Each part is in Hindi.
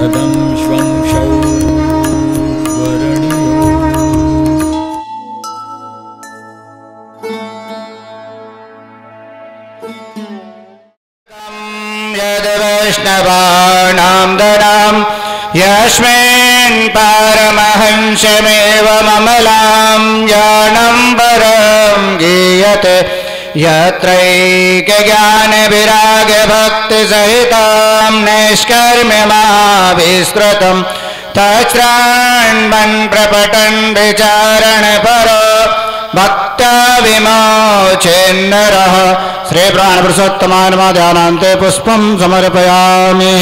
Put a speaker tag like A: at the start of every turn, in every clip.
A: शरदं श्वं शौ वरणियो
B: यद् वैष्णवानां दनां यस्मिन् परमहंसमेव ममलां ज्ञानं परं गीयते यत्रैकज्ञानविरागभक्तिसहितं नैष्कर्म्यमाविष्कृतं तच्छृण्वन् प्रपठन् विचारणपरो भक्त्या विमोचेन्नरः। श्री प्राणपुरुषोत्तमानमा ध्यानान्ते पुष्पं समर्पयामि।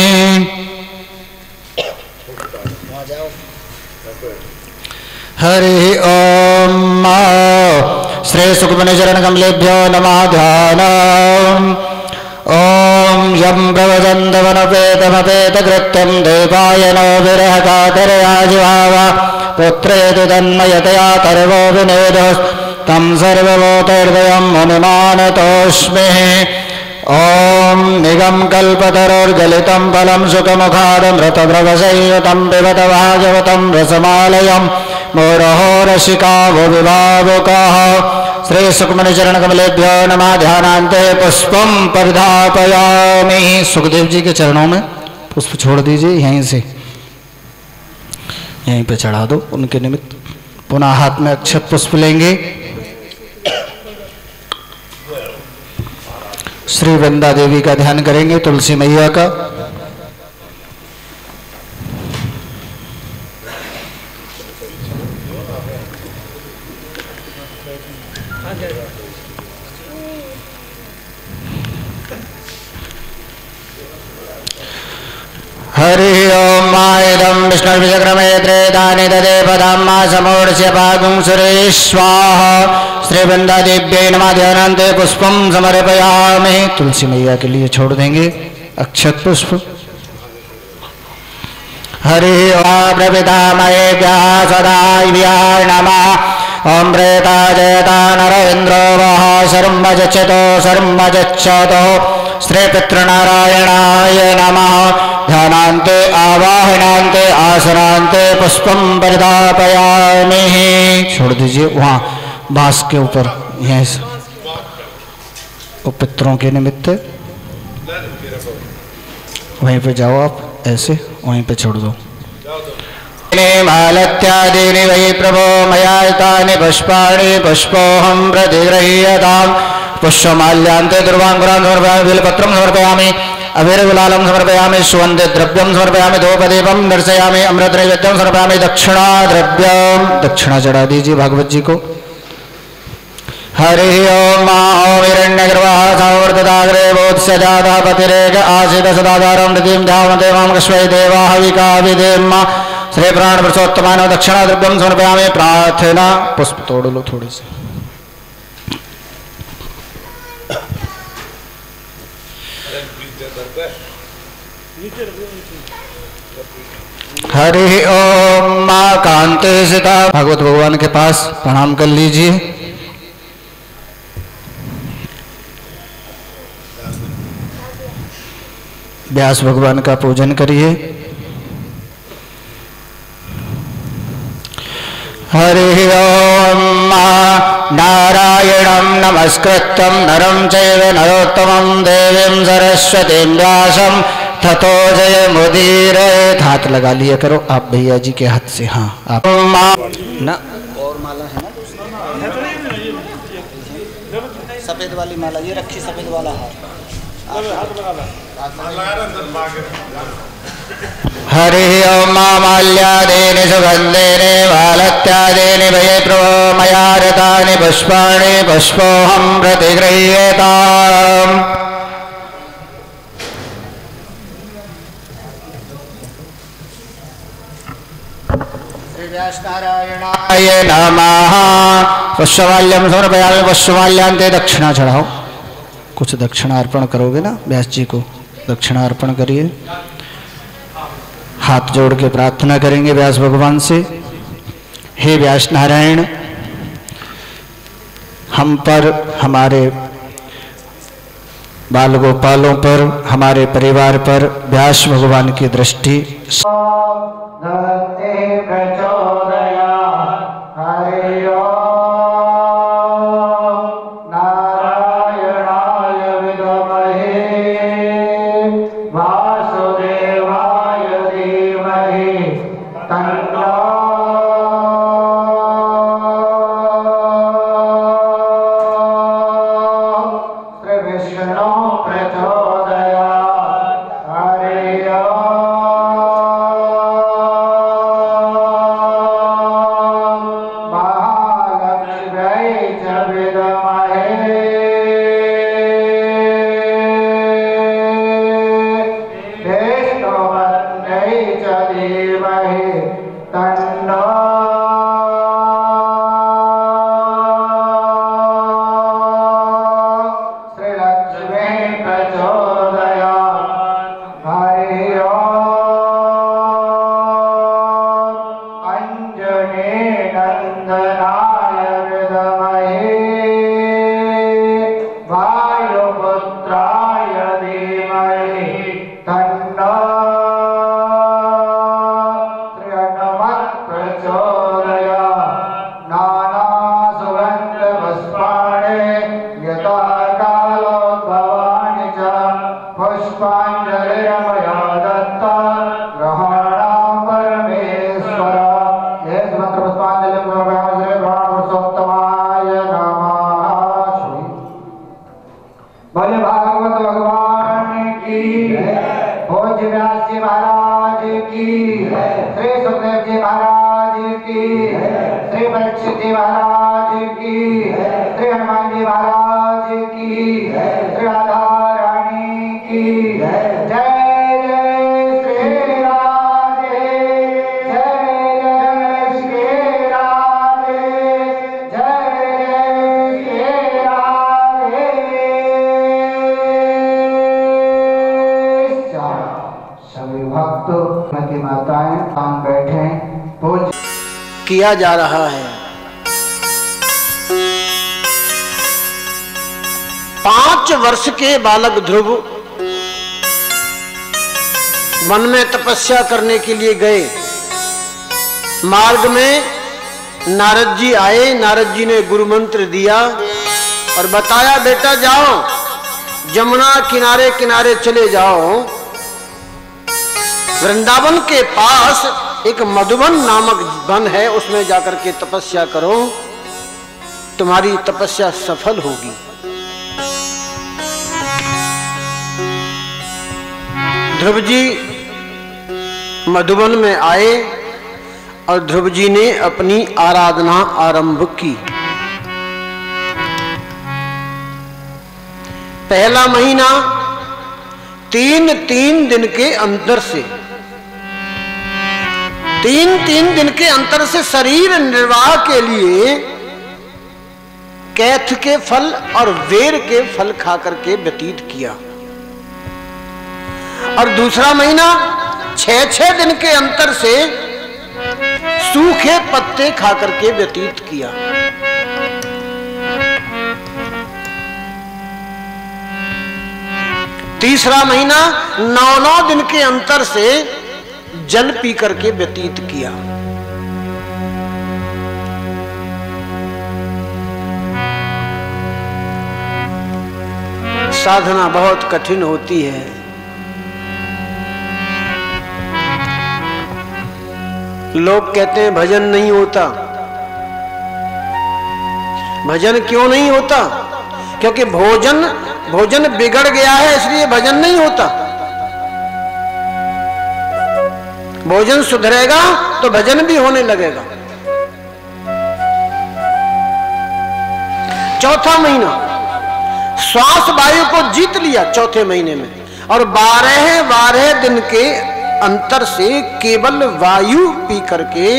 B: हरि ओम। श्री सुखमणि चरण कमलेभ्यो नमः। ध्यानम्। ओम यं प्रवदन्तवनपेतमपेतकृत्यं देवायनो विरह कातरया जिह्वा पुत्रेति तन्मयतया तर्वो विनेदो तं सर्वभूतहृदयं मुनिमानतोऽस्मि। ओम निगम कल्पतरोर्गलितं फलं सुखमुखादमृतद्रवसंयुतं पिबत भागवतं रसमालयं मुहुरहो रसिका विभावुकाः। श्री सुखमणि चरण कमलेभ्यो नमः। ध्यानान्ते पुष्पं परिधापयामि। सुखदेव जी के चरणों में पुष्प छोड़ दीजिए, यहीं से यहीं पे चढ़ा दो उनके निमित्त। पुनः हाथ में अक्षत पुष्प लेंगे। श्री वृंदा देवी का ध्यान करेंगे, तुलसी मैया का। हरि ओम। मायदं विष्णुर्विचक्रमे त्रेदानि ददे पदाम्मा समूढस्य पागुं सुरेश स्वाहा। श्री वृंदा देव्यै नमः। ध्यानान्ते पुष्पं समर्पयामि। तुलसी मैया के लिए छोड़ देंगे अक्षत पुष्प। हरि ओम। प्रपितामहेभ्यः सदाभ्यः नमः। ओम प्रेता जयता नरेन्द्रो वः शर्म गच्छतो शर्म गच्छतो। श्री पितृनारायणाय नमः। ध्यानान्ते आवाहनान्ते आसनान्ते पुष्पं परिधापयामि। छोड़ दीजिए वहाँ बांस के ऊपर, यहीं से पितरों के निमित्त वहीं पे जाओ आप, ऐसे वहीं पे छोड़ दो। मालत्यादीनि वै प्रभो मया तानि पुष्पाणि पुष्पोऽहं प्रतिगृह्यताम्। पुष्पमाल्यान्ते दुर्वाङ्कुरान् समर्पयामि। बिल्वपत्रं समर्पयामि। अभिर्गुलालं समर्पयामि। सुगन्धद्रव्यं समर्पयामि। धूपदीपं दर्शयामि। अमृतनैवेद्यं समर्पयामि। दक्षिणा द्रव्यं दक्षिणा चढ़ा दीजिए भागवत जी को। हरि ओम। ओम हिरण्यगर्भः संवर्तताग्रे बोधस्य जातः पतिरेक आसीत् सदाधारं नृतिं ध्यावन्ते मां कस्मै देवाः हविका विधेम। श्री प्राण पुरुषोत्तमानो दक्षिणा द्रव्यं समर्पयामि। प्रार्थना पुष्प तोड़ लो थोड़ी सी। हरि ओम। मां कांते सीता भगवत भगवान के पास प्रणाम कर लीजिए। व्यास भगवान का पूजन करिए। हरि ओम। नारायणं नमस्कृत्यं नरं चैव नरोत्तमं देवीं सरस्वतीं व्यासं ततो जयमुदीरयेत्। हाथ लगा लिया करो आप भैया जी के हाथ से। हाँ आप ना और माला है ना, सफेद वाली माला ये रखी, सफेद वाला हाथ। हरि ओम। माल्यादीनि सुगन्धेनि मालत्यादीनि वै प्रभो मया रतानि पुष्पाणि पुष्पोऽहं प्रतिगृह्यताम्। नारायणाय नमः। पुष्पमाल्यं समर्पयामि। पुष्पमाल्यान्ते दक्षिणा चढ़ाओ। कुछ दक्षिणा अर्पण करोगे ना व्यास जी को, दक्षिणा अर्पण करिए। हाथ जोड़ के प्रार्थना करेंगे व्यास भगवान से। हे व्यास नारायण, हम पर, हमारे बाल गोपालों पर, हमारे परिवार पर व्यास भगवान की दृष्टि धत्ते प्रचोदयात् हरि ओम् नारायणाय विद्महे वासुदेवाय धीमहि तन्नो श्री विष्णु प्रचोदयात् हरि ओम् महालक्ष्म्यै च विद्महे विष्णुपत्न्यै च धीमहि तन्नो श्रीलक्ष्मी प्रचोदयात् हरि ओम् अंजनी नंदनाय विद्महे वायुपुत्राय धीमहि तन्नो श्री हनुमत् प्रचोदयात् नानासुगन्धपुष्पाणि यथा कालोद्भवानि च पुष्पाञ्जलिर्मया दत्ता ग्रहाणां परमेश्वर ये मंत्र पुष्पाञ्जलिं समर्पयामि श्री पुरुषोत्तमाय नमः। बोले भागवत भगवान की भोज व्यास जी महाराज की श्री सुखदेव जी महाराज की श्री परीक्षित जी महाराज की श्री हनुमान जी महाराज की श्री राधा रानी की जय जय श्री राधे जय जय श्री राधे जय जय श्री राधे। सभी भक्त की माताएं तान बैठे पूज
A: किया जा रहा है। 5 वर्ष के बालक ध्रुव वन में तपस्या करने के लिए गए। मार्ग में नारद जी आए। नारद जी ने गुरु मंत्र दिया और बताया, बेटा जाओ जमुना किनारे किनारे चले जाओ, वृंदावन के पास एक मधुबन नामक वन है, उसमें जाकर के तपस्या करो, तुम्हारी तपस्या सफल होगी। ध्रुव जी मधुबन में आए और ध्रुव जी ने अपनी आराधना आरंभ की। पहला महीना 3-3 दिन के अंतर से 3-3 दिन के अंतर से शरीर निर्वाह के लिए कैथ के फल और वेर के फल खाकर के व्यतीत किया। और दूसरा महीना 6-6 दिन के अंतर से सूखे पत्ते खाकर के व्यतीत किया। तीसरा महीना 9-9 दिन के अंतर से जल पी करके व्यतीत किया। साधना बहुत कठिन होती है। लोग कहते हैं भजन नहीं होता। भजन क्यों नहीं होता? क्योंकि भोजन बिगड़ गया है, इसलिए भजन नहीं होता। भोजन सुधरेगा तो भजन भी होने लगेगा। चौथा महीना श्वास वायु को जीत लिया चौथे महीने में, और 12 दिन के अंतर से केवल वायु पी करके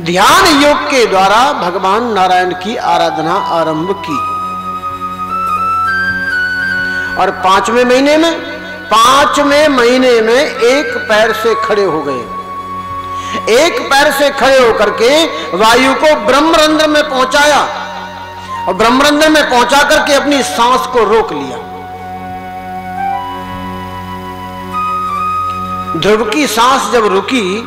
A: ध्यान योग के द्वारा भगवान नारायण की आराधना आरंभ की। और 5वें महीने में एक पैर से खड़े हो गए। एक पैर से खड़े होकर के वायु को ब्रह्मरंध्र में पहुंचाया और ब्रह्मरंध्र में पहुंचा करके अपनी सांस को रोक लिया। ध्रुव की सांस जब रुकी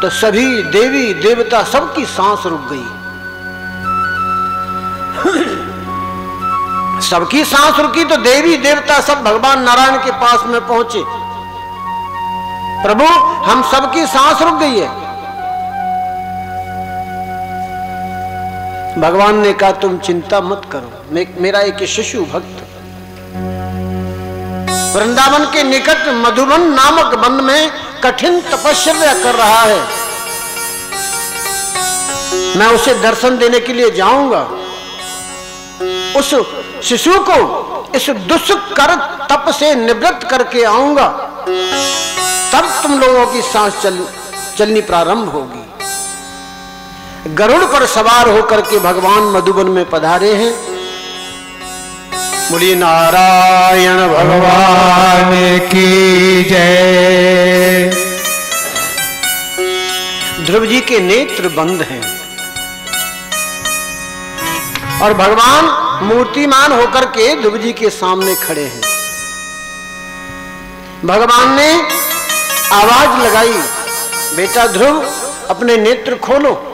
A: तो सभी देवी देवता सबकी सांस रुक गई। सबकी सांस रुकी तो देवी देवता सब भगवान नारायण के पास में पहुंचे। प्रभु, हम सबकी सांस रुक गई है। भगवान ने कहा, तुम चिंता मत करो। मेरा एक शिशु भक्त वृंदावन के निकट मधुबन नामक वन में कठिन तपस्या कर रहा है। मैं उसे दर्शन देने के लिए जाऊंगा। उस शिशु को इस दुष्कर तप से निवृत्त करके आऊंगा, तब तुम लोगों की सांस चलनी प्रारंभ होगी। गरुड़ पर सवार होकर के भगवान मधुबन में पधारे हैं। बोलिए नारायण भगवान की जय। ध्रुव जी के नेत्र बंद हैं और भगवान मूर्तिमान होकर के ध्रुव जी के सामने खड़े हैं। भगवान ने आवाज लगाई, बेटा ध्रुव, अपने नेत्र खोलो,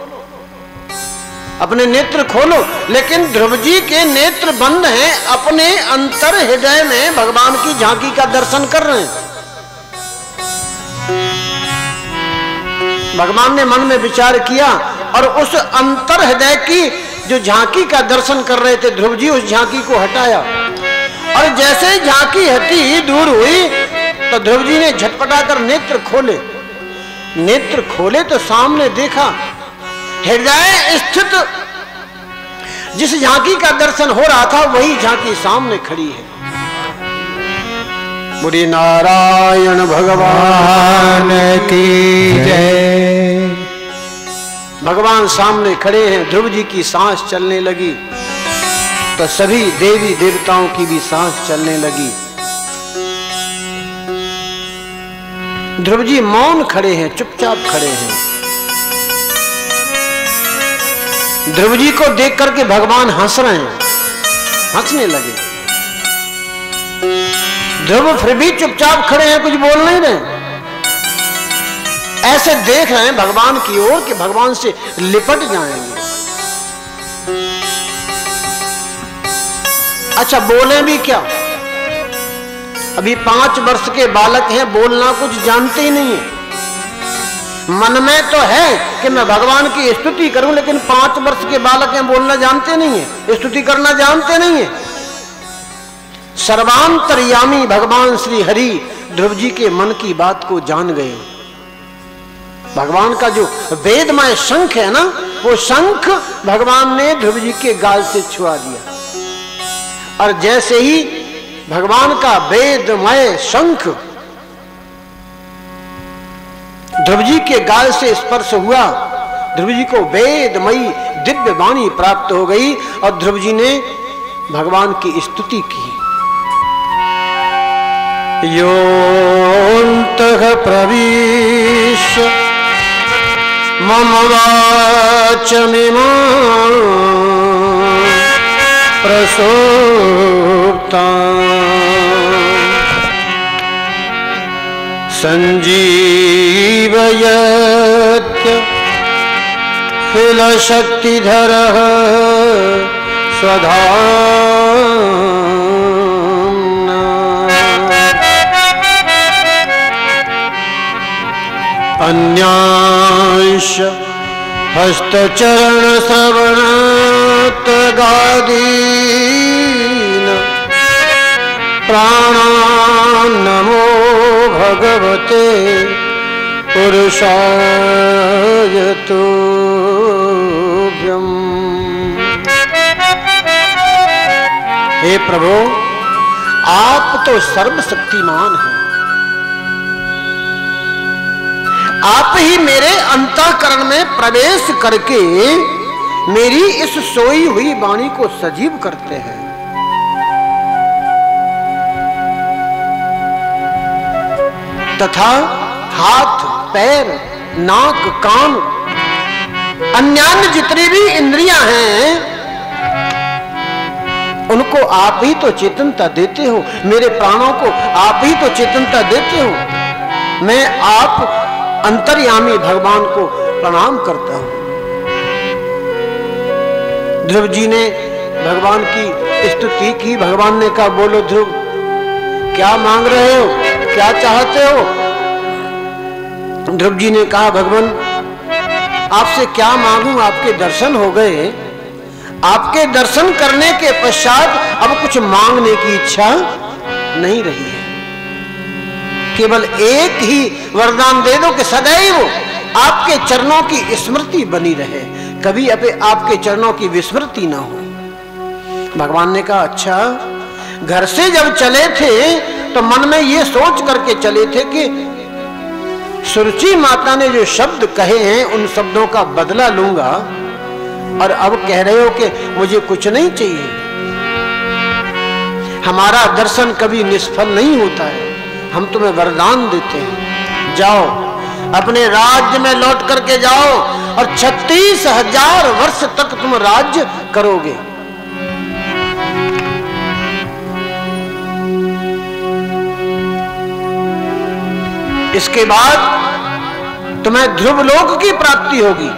A: अपने नेत्र खोलो। लेकिन ध्रुव जी के नेत्र बंद हैं, अपने अंतर हृदय में भगवान की झांकी का दर्शन कर रहे हैं। भगवान ने मन में विचार किया और उस अंतर हृदय की जो झांकी का दर्शन कर रहे थे ध्रुव जी, उस झांकी को हटाया। और जैसे ही झांकी हटी, दूर हुई, तो ध्रुव जी ने झटपटाकर नेत्र खोले। नेत्र खोले तो सामने देखा, हृदय स्थित जिस झांकी का दर्शन हो रहा था वही झांकी सामने खड़ी है। बोलिए नारायण भगवान की जय। भगवान सामने खड़े हैं, ध्रुव जी की सांस चलने लगी तो सभी देवी देवताओं की भी सांस चलने लगी। ध्रुव जी मौन खड़े हैं, चुपचाप खड़े हैं। ध्रुव जी को देख करके भगवान हंस रहे हैं, हंसने लगे। ध्रुव फिर भी चुपचाप खड़े हैं, कुछ बोल नहीं रहे, ऐसे देख रहे हैं भगवान की ओर कि भगवान से लिपट जाएंगे। अच्छा, बोले भी क्या? अभी 5 वर्ष के बालक हैं, बोलना कुछ जानते ही नहीं है। मन में तो है कि मैं भगवान की स्तुति करूं, लेकिन 5 वर्ष के बालक हैं, बोलना जानते नहीं है, स्तुति करना जानते नहीं है। सर्वांतर्यामी भगवान श्री हरि ध्रुव जी के मन की बात को जान गए। भगवान का जो वेदमय शंख है ना, वो शंख भगवान ने ध्रुव जी के गाल से छुआ दिया। और जैसे ही भगवान का वेदमय शंख ध्रुव जी के गाल से स्पर्श हुआ, ध्रुव जी को वेदमयी दिव्य वाणी प्राप्त हो गई और ध्रुव जी ने भगवान की स्तुति की। योऽन्तः प्रविश मम वाचमिमां प्रसोप्तां संजीवयत्य खिलशक्तिधरः स्वधाम्ना। अन्यांश हस्तचरणश्रवणत्वगादीन् प्राणान् नमो भगवते पुरुषाय तुभ्यम्। हे प्रभु, आप तो सर्वशक्तिमान हैं। आप ही मेरे अंतःकरण में प्रवेश करके मेरी इस सोई हुई वाणी को सजीव करते हैं। तथा हाथ, पैर, नाक, कान, अन्यान्य जितनी भी इंद्रियां हैं, उनको आप ही तो चेतनता देते हो। मेरे प्राणों को आप ही तो चेतनता देते हो। मैं आप अंतर्यामी भगवान को प्रणाम करता हूं। ध्रुव जी ने भगवान की स्तुति की। भगवान ने कहा, बोलो ध्रुव, क्या मांग रहे हो, क्या चाहते हो? ध्रुव जी ने कहा, भगवान आपसे क्या मांगूं, आपके दर्शन हो गए। आपके दर्शन करने के पश्चात अब कुछ मांगने की इच्छा नहीं रही है। केवल एक ही वरदान दे दो कि सदैव आपके चरणों की स्मृति बनी रहे, कभी आपके चरणों की विस्मृति ना हो। भगवान ने कहा, अच्छा। घर से जब चले थे तो मन में ये सोच करके चले थे कि सुरुचि माता ने जो शब्द कहे हैं उन शब्दों का बदला लूंगा, और अब कह रहे हो कि मुझे कुछ नहीं चाहिए। हमारा दर्शन कभी निष्फल नहीं होता है, हम तुम्हें वरदान देते हैं, जाओ अपने राज्य में लौट करके जाओ और 36,000 वर्ष तक तुम राज्य करोगे। इसके बाद तुम्हें ध्रुवलोक की प्राप्ति होगी,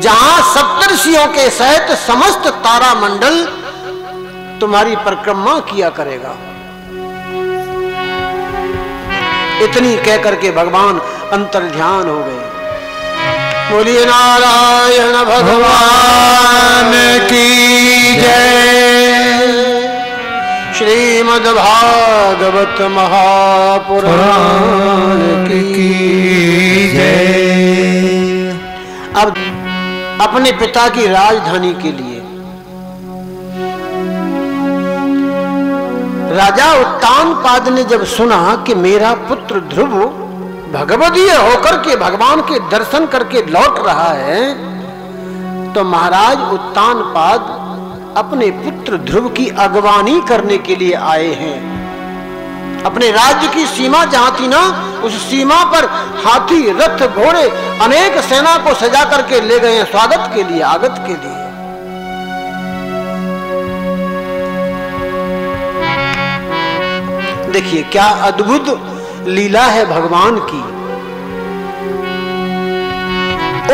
A: जहां सप्तर्षियों के सहित समस्त तारामंडल तुम्हारी परिक्रमा किया करेगा। इतनी कह करके भगवान अंतर्ध्यान हो गए। बोलिए नारायण भगवान की जय। श्रीमद् भागवत महापुराण की जय। अब अपने पिता की राजधानी के लिए राजा उत्तानपाद ने जब सुना कि मेरा पुत्र ध्रुव भगवदीय होकर के भगवान के दर्शन करके लौट रहा है, तो महाराज उत्तानपाद अपने पुत्र ध्रुव की अगवानी करने के लिए आए हैं। अपने राज्य की सीमा जहां थी ना, उस सीमा पर हाथी, रथ, घोड़े अनेक सेना को सजा करके ले गए हैं स्वागत के लिए, आगत के लिए। देखिए क्या अद्भुत लीला है भगवान की।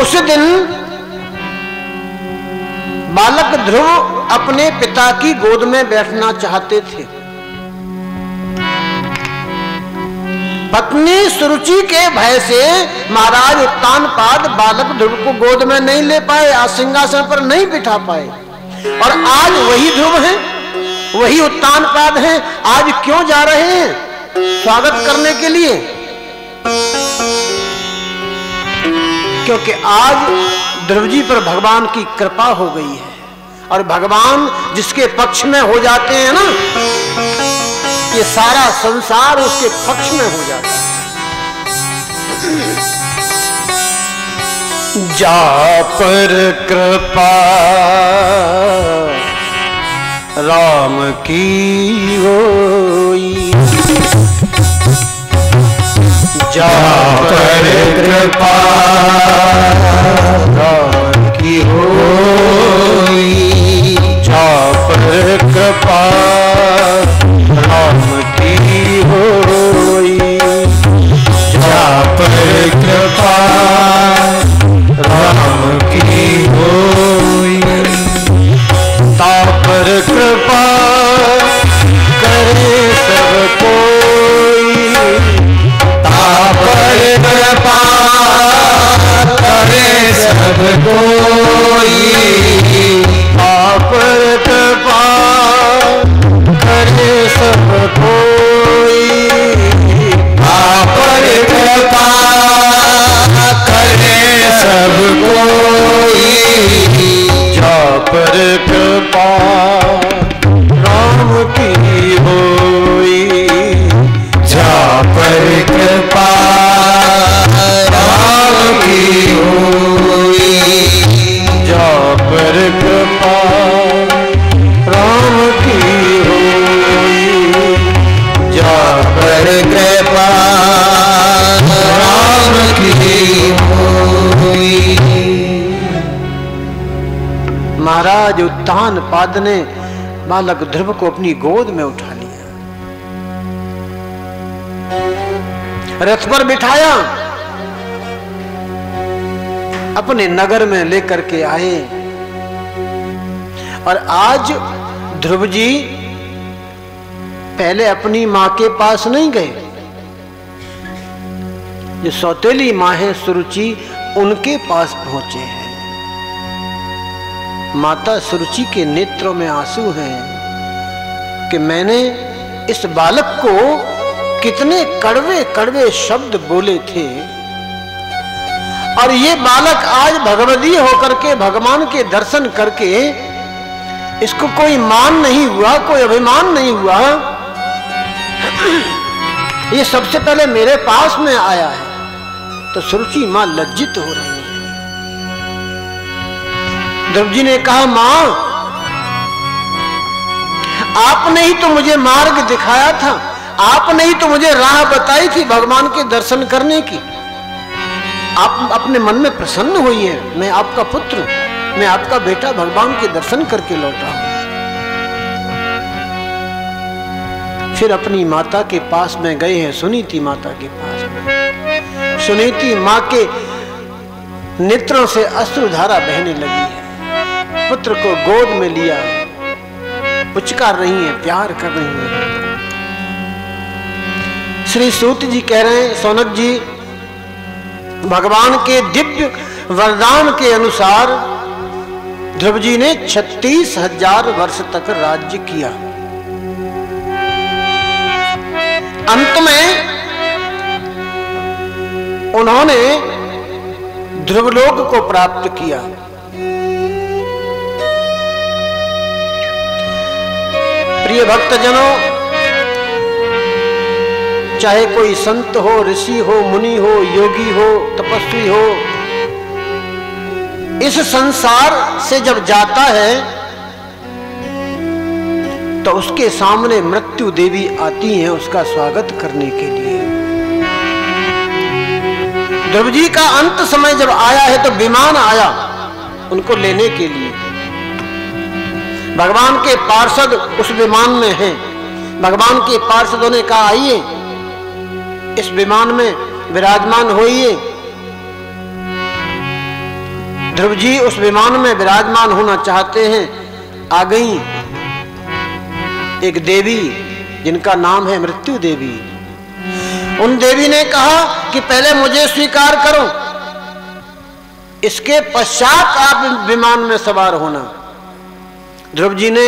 A: उस दिन बालक ध्रुव अपने पिता की गोद में बैठना चाहते थे। पत्नी सुरुचि के भय से महाराज उत्तानपाद बालक ध्रुव को गोद में नहीं ले पाए, सिंहासन पर नहीं बिठा पाए। और आज वही ध्रुव है, वही उत्तानपाद है, आज क्यों जा रहे हैं स्वागत करने के लिए? क्योंकि आज ध्रुव जी पर भगवान की कृपा हो गई है, और भगवान जिसके पक्ष में हो जाते हैं ना, ये सारा संसार उसके पक्ष में हो जाता है। जा पर कृपा राम की होई, जा पर कृपा राम की होई, जा पर कृपा राम की होई, जा पर कृपा राम की होई। ता पर कृपा करे सब कोई, ता पर कृपा करे सब कोई, ता पर कृपा करे सब कोई, ता पर कृपा करे सब कोई, जा पर कृपा राम की होई, जा पर कृपा राम की होई, जा पर कृपा राम की होई, जा पर कृपा राम की होई। महाराज उत्तानपाद ने बालक ध्रुव को अपनी गोद में उठा लिया। रथ पर बिठाया, अपने नगर में लेकर के आए। और आज ध्रुव जी पहले अपनी मां के पास नहीं गए, जो सौतेली मां है सुरुचि, उनके पास पहुंचे हैं। माता सुरुचि के नेत्रों में आंसू हैं कि मैंने इस बालक को कितने कड़वे कड़वे शब्द बोले थे, और ये बालक आज भगवदी होकर के, भगवान के दर्शन करके, इसको कोई मान नहीं हुआ, कोई अभिमान नहीं हुआ, ये सबसे पहले मेरे पास में आया है। तो सुरुचि मां लज्जित हो रही है। ध्रुव जी ने कहा, मां आपने ही तो मुझे मार्ग दिखाया था, आपने ही तो मुझे राह बताई थी भगवान के दर्शन करने की। आप अपने मन में प्रसन्न हुई है, मैं आपका पुत्र, मैं आपका बेटा भगवान के दर्शन करके लौटा हूं। फिर अपनी माता के पास में गए हैं, सुनीति माता के पास में। सुनीति मां के नेत्रों से अश्रुधारा बहने लगी है। पुत्र को गोद में लिया, पुचकार रही है, प्यार कर रही है। श्री सूत जी कह रहे हैं, सौनक जी, भगवान के दिव्य वरदान के अनुसार ध्रुव जी ने 36,000 वर्ष तक राज्य किया। अंत में उन्होंने ध्रुवलोक को प्राप्त किया। प्रिय भक्तजनों, चाहे कोई संत हो, ऋषि हो, मुनि हो, योगी हो, तपस्वी हो, इस संसार से जब जाता है तो उसके सामने मृत्यु देवी आती हैं उसका स्वागत करने के लिए। ध्रुव जी का अंत समय जब आया है तो विमान आया उनको लेने के लिए। भगवान के पार्षद उस विमान में हैं। भगवान के पार्षदों ने कहा, आइए इस विमान में विराजमान होइए। ध्रुव जी उस विमान में विराजमान होना चाहते हैं। आ गई एक देवी जिनका नाम है मृत्यु देवी। उन देवी ने कहा कि पहले मुझे स्वीकार करो, इसके पश्चात आप विमान में सवार होना। ध्रुव जी ने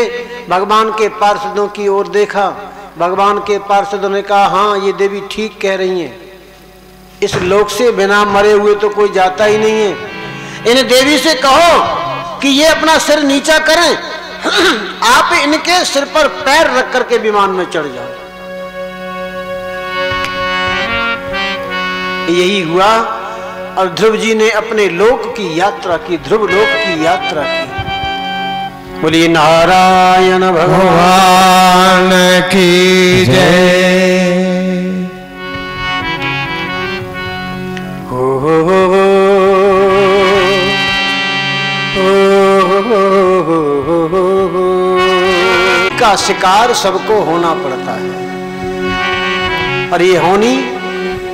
A: भगवान के पार्षदों की ओर देखा। भगवान के पार्षदों ने कहा, हाँ ये देवी ठीक कह रही हैं, इस लोक से बिना मरे हुए तो कोई जाता ही नहीं है। इन देवी से कहो कि ये अपना सिर नीचा करें, आप इनके सिर पर पैर रख करके विमान में चढ़ जाओ। यही हुआ और ध्रुव जी ने अपने लोक की यात्रा की, ध्रुव लोक की यात्रा की। बोलिए नारायण भगवान की जय। का शिकार सबको होना पड़ता है और ये होनी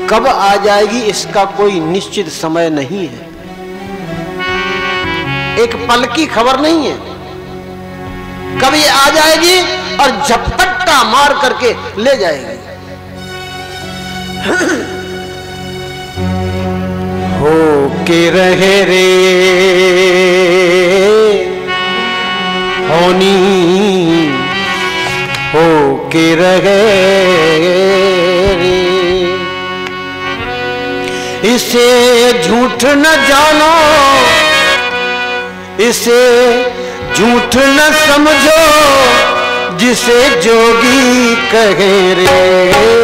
A: कब आ जाएगी इसका कोई निश्चित समय नहीं है, एक पल की खबर नहीं है। कब ये आ जाएगी और झपट्टा मार करके ले जाएगी। हो के रहे रे होनी, हो के रहे रे, इसे झूठ न जानो, इसे झूठ न समझो, जिसे जोगी कहे रे।